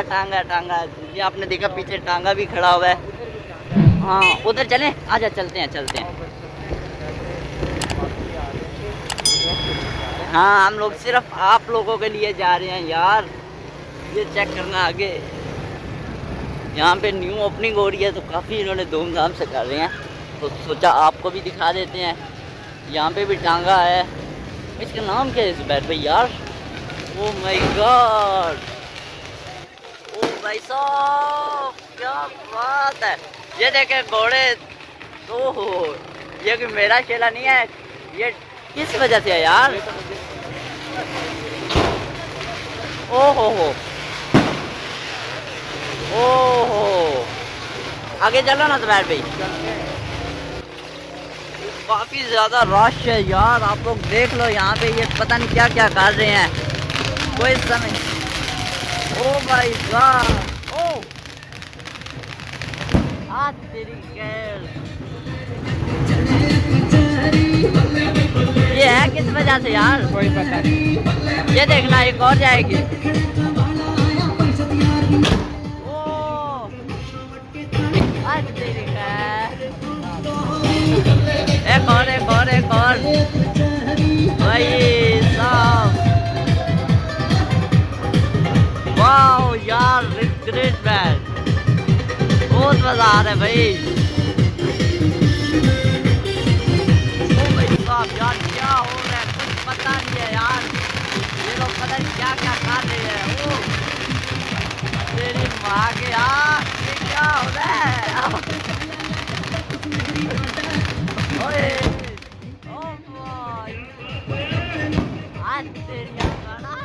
टांगा टांगा ये आपने देखा पीछे टांगा भी खड़ा हुआ है। हाँ उधर चलें, आजा चलते हैं चलते हैं। हाँ हम लोग सिर्फ आप लोगों के लिए जा रहे हैं यार, ये चेक करना आगे। यहाँ पे न्यू ओपनिंग हो रही है तो काफ़ी इन्होंने धूमधाम से कर रहे हैं, तो सोचा आपको भी दिखा देते हैं। यहाँ पे भी टांगा है, इसका नाम क्या है जुबैर भाई यार? ओ माय गॉड, ओ भाई साहब क्या बात है। ये देखे घोड़े, ओहो ये कोई मेरा शेला नहीं है, ये किस वजह से है यार? ओहो ओहो, आगे चलो ना जुबैर भाई। काफ़ी ज़्यादा रश है यार, आप लोग देख लो यहाँ पे, ये पता नहीं क्या क्या कर रहे हैं कोई समय। ओ भाई गॉड, ओ आज तेरी गैर, ये है किस वजह से यार कोई पता नहीं। ये देखना एक और जाएगी। ओ आज तेरी गैर, एक और एक और एक और भाई साहब, वाह यार ग्रेट मैन, बहुत मजा आ रहा है भाई। ओ भाई साहब यार क्या हो रहा है कुछ पता नहीं है यार, ये लोग पता नहीं क्या क्या कर रहे हैं। ओ तेरी माँ के यार ये क्या हो रहा है? ओए ओ भाई आज तेरी गाना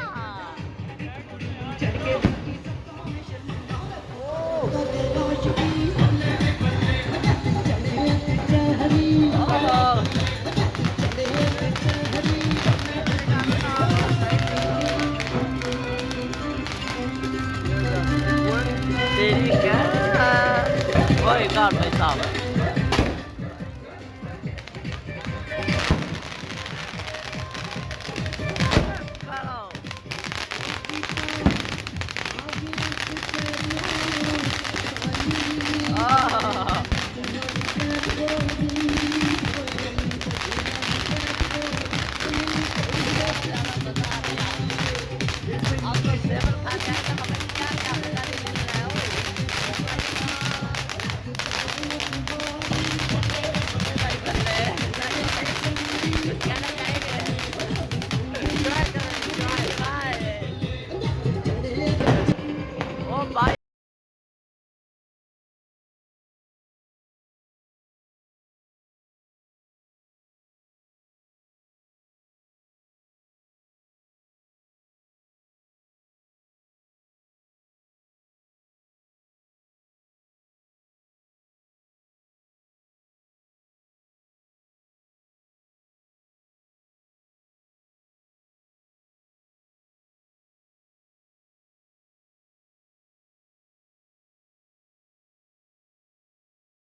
तेरी गाना। ओए गॉड भाई साहब,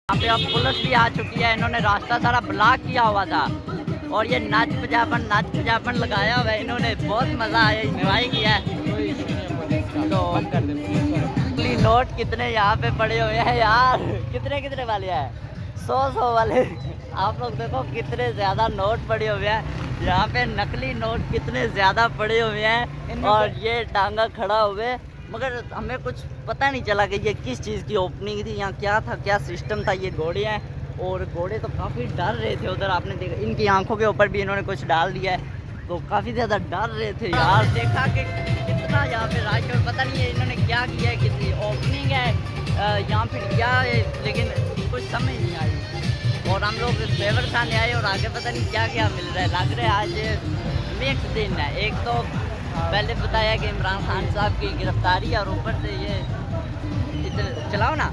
यहाँ पे अब पुलिस भी आ चुकी है, इन्होंने रास्ता सारा ब्लॉक किया हुआ था और ये नाच पजापन लगाया हुआ है इन्होंने, बहुत मज़ा आया, इंजॉय किया है। तो नोट कितने यहाँ पे पड़े हुए हैं यार, कितने कितने वाले हैं? 100 वाले। आप लोग देखो कितने ज़्यादा नोट पड़े हुए हैं यहाँ पे, नकली नोट कितने ज़्यादा पड़े हुए हैं और ये टांगा खड़ा हुए, मगर हमें कुछ पता नहीं चला कि ये किस चीज़ की ओपनिंग थी, यहाँ क्या था, क्या सिस्टम था। ये घोड़े हैं और घोड़े तो काफ़ी डर रहे थे उधर, आपने देखा इनकी आंखों के ऊपर भी इन्होंने कुछ डाल दिया है, तो काफ़ी ज़्यादा डर रहे थे यार। देखा कि कितना यहाँ पे रश, और पता नहीं है इन्होंने क्या किया है, कितनी ओपनिंग है यहाँ पे क्या है, लेकिन कुछ समझ नहीं आई। और हम लोग फ्लेवर खाने आए और आगे पता नहीं क्या क्या मिल रहा है, लग रहा है आज मिक्स दिन है। एक तो पहले बताया कि इमरान खान साहब की गिरफ्तारी और ऊपर से ये इधर चलाओ ना।